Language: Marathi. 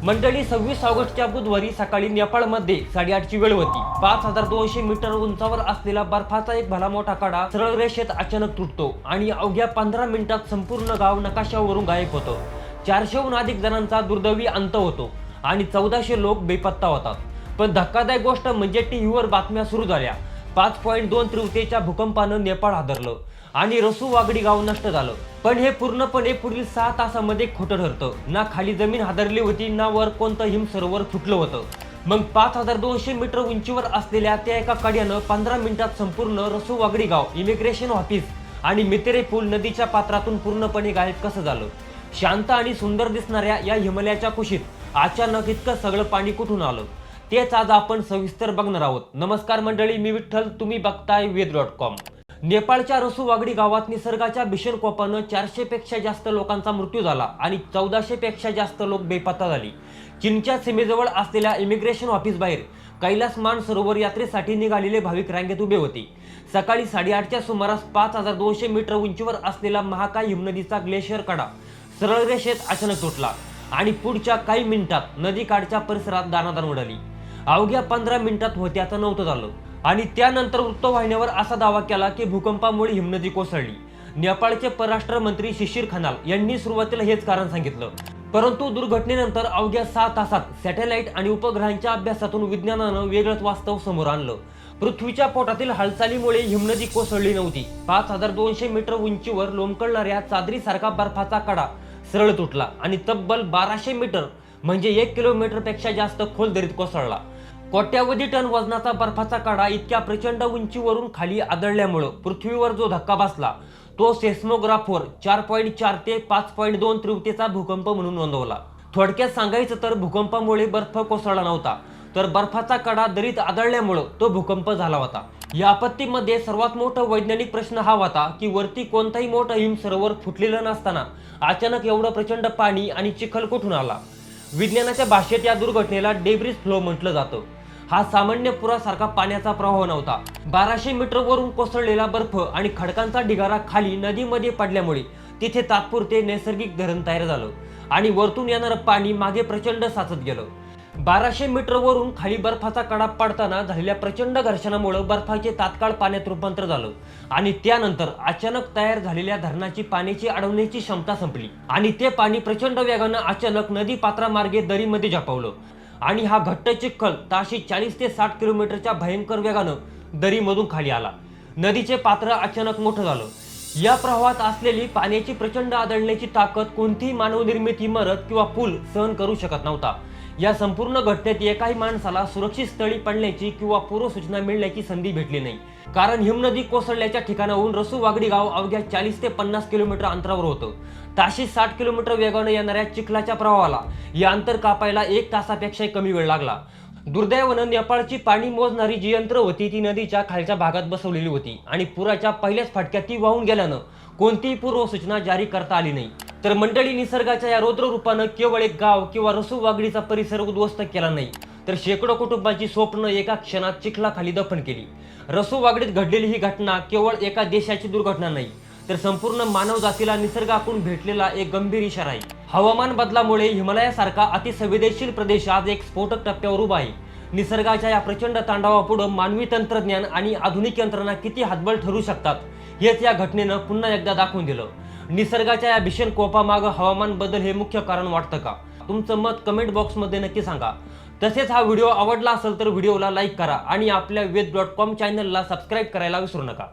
मंडळी 26 ऑगस्टच्या बुधवारी सकाळी नेपाळमध्ये 8:30ची वेळ होती। 5200 मीटर उंचावर असलेला बर्फाचा एक भला मोठा कडा सरळ रेषेत अचानक तुटतो आणि अवघ्या 15 मिनिटात संपूर्ण गाव नकाशावरून गायब होतं। 400हून अधिक जणांचा दुर्दैवी अंत होतो आणि 1400 लोक बेपत्ता होतात। पण धक्कादायक गोष्ट म्हणजे टीव्हीवर बातम्या सुरू झाल्या। 5.2 तीव्रतेच्या भूकंपानं नेपाळ हादरलं आणि रसूवागडी गाव नष्ट झालं। पण हे पूर्णपणे पुढील 6 तासांमध्ये खोटं ठरतं। ना खाली जमीन हादरली होती, ना वर कोणतं हिमसरोवर फुटलं होतं। मग 5200 मीटर उंचीवर असलेल्या त्या एका कड्यानं 15 मिनिटात संपूर्ण रसूवागडी गाव, इमिग्रेशन ऑफिस आणि मितेरे पूल नदीच्या पात्रातून पूर्णपणे गायब कसं झालं? शांत आणि सुंदर दिसणाऱ्या या हिमालयाच्या कुशीत अचानक इतकं सगळं पाणी कुठून आलं? तेच आज आपण सविस्तर बघणार आहोत। नमस्कार मंडळी, मी विठ्ठल, तुम्ही बघताय वेद.com। नेपाळच्या रसूवागडी गावात निसर्गाच्या भीषण कोपानं 400 पेक्षा जास्त लोकांचा मृत्यू झाला आणि 1400 पेक्षा जास्त लोक बेपत्ता झाली। चीनच्या सीमेजवळ असलेल्या इमिग्रेशन ऑफिस बाहेर कैलास मानसरोवर यात्रेसाठी निघालेले भाविक रांगेत उभे होते। सकाळी 8:30च्या सुमारास 5200 मीटर उंचीवर असलेला महाकाय हिमनदीचा ग्लेशियर कडा सरळ रेषेत अचानक तुटला आणि पुढच्या काही मिनिटात नदीकाठच्या परिसरात दाणादाण उडाली। अवघ्या 15 मिनिटात होत्याचं नव्हतं झालं आणि त्यानंतर वृत्तवाहिन्यावर असा दावा केला की भूकंपामुळे हिमनदी कोसळली। नेपाळचे परराष्ट्र मंत्री शिशिर खनाल यांनी सुरुवातीला हेच कारण सांगितलं, परंतु दुर्घटनेनंतर अवघ्या 6 तासात सॅटेलाइट आणि उपग्रहांच्या अभ्यासातून विज्ञानानं वेगळंच वास्तव समोर आणलं। पृथ्वीच्या पोटातील हालचालीमुळे हिमनदी कोसळली नव्हती। 5200 मीटर उंचीवर लोंबकळणाऱ्या चादरीसारखा बर्फाचा कडा सरळ तुटला आणि तब्बल 1200 मीटर म्हणजे 1 किलोमीटर पेक्षा जास्त खोल दरीत कोसळला। कोट्यावधी टन वजनाचा बर्फाचा कडा इतक्या प्रचंड उंचीवरून खाली आदळल्यामुळे पृथ्वीवर जो धक्का बसला तो सेस्मोग्राफवर 4.4 ते 5.2 तीव्रतेचा भूकंप म्हणून नोंदवला। थोडक्यात सांगायचं तर भूकंपामुळे बर्फ कोसळला नव्हता, तर बर्फाचा कडा दरीत आदळल्यामुळे तो भूकंप झाला होता। या आपत्तीमध्ये सर्वात मोठा वैज्ञानिक प्रश्न हा होता की वरती कोणताही मोठं हिमसरोवर फुटलेलं नसताना अचानक एवढं प्रचंड पाणी आणि चिखल कुठून आला? विज्ञानाच्या भाषेत या दुर्घटनेला डेब्रिस फ्लो म्हटलं जातं। हा सामान्य पुरासारखा पाण्याचा प्रवाह नव्हता। 1200 मीटर वरून कोसळलेला बर्फ आणि खडकांचा ढिगारा खाली नदीमध्ये पडल्यामुळे तिथे तात्पुरते नैसर्गिक धरण तयार झालं आणि वरतून येणारं पाणी मागे प्रचंड साचत गेलं। 1200 मीटर वरून खाली बर्फाचा कडा पडताना झालेल्या प्रचंड घर्षणामुळे बर्फाचे तात्काळ पाण्यात रूपांतर झालं आणि त्यानंतर अचानक तयार झालेल्या धरणाची पाण्याची अडवण्याची क्षमता संपली आणि ते पाणी प्रचंड वेगानं अचानक नदी पात्रामार्गे दरीमध्ये झपावलं आणि हा घट्ट चिखल ताशी 40 ते 60 किलोमीटरच्या भयंकर वेगानं दरीमधून खाली आला। नदीचे पात्र अचानक मोठं झालं। या प्रवाहात असलेली पाण्याची प्रचंड आदळण्याची ताकद कोणतीही मानवनिर्मित इमारत किंवा पूल सहन करू शकत नव्हता। या संपूर्ण घटनेत एकाही माणसाला सुरक्षित स्थळी पडण्याची किंवा पूर्वसूचना मिळण्याची संधी भेटली नाही, कारण हिमनदी कोसळल्याच्या ठिकाणाहून रसूवागडी गाव अवघ्या 40 ते 50 किलोमीटर अंतरावर होतं। ताशी 60 किलोमीटर वेगानं येणाऱ्या चिखलाच्या प्रवाहाला या अंतर कापायला 1 तासापेक्षाही कमी वेळ लागला। दुर्दैवानं नेपाळची पाणी मोजणारी जी यंत्र होती ती नदीच्या खालच्या भागात बसवलेली होती आणि पुराच्या पहिल्याच फटक्यात ती वाहून गेल्यानं कोणतीही पूर्वसूचना जारी करता आली नाही। तर मंडळी, निसर्गाच्या या रौद्र रूपानं केवळ एक गाव किंवा रसूवागडीचा परिसर उद्ध्वस्त केला नाही, तर शेकडो कुटुंबांची स्वप्न एका क्षणात चिखलाखाली दफन केली। रसूवागडीत घडलेली ही घटना केवळ एका देशाची दुर्घटना नाही, तर संपूर्ण मानवजातीला निसर्गाकडून भेटलेला एक गंभीर इशारा आहे। हवामान बदलामुळे हिमालयासारखा अतिसंवेदनशील प्रदेश आज एक स्फोटक टप्प्यावर उभा आहे। निसर्गाच्या या प्रचंड तांडवापुढे मानवी तंत्रज्ञान आणि आधुनिक यंत्रणा किती हातबल ठरू शकतात हेच या घटनेनं पुन्हा एकदा दाखवून दिलं। निसर्गाच्या या भीषण कोपामागं हवामान बदल हे मुख्य कारण वाटतं का? तुमचं मत कमेंट बॉक्समध्ये नक्की सांगा। तसेच हा व्हिडिओ आवडला असेल तर व्हिडिओला लाईक करा आणि आपल्या वेद.com चॅनलला सबस्क्राईब करायला विसरू नका।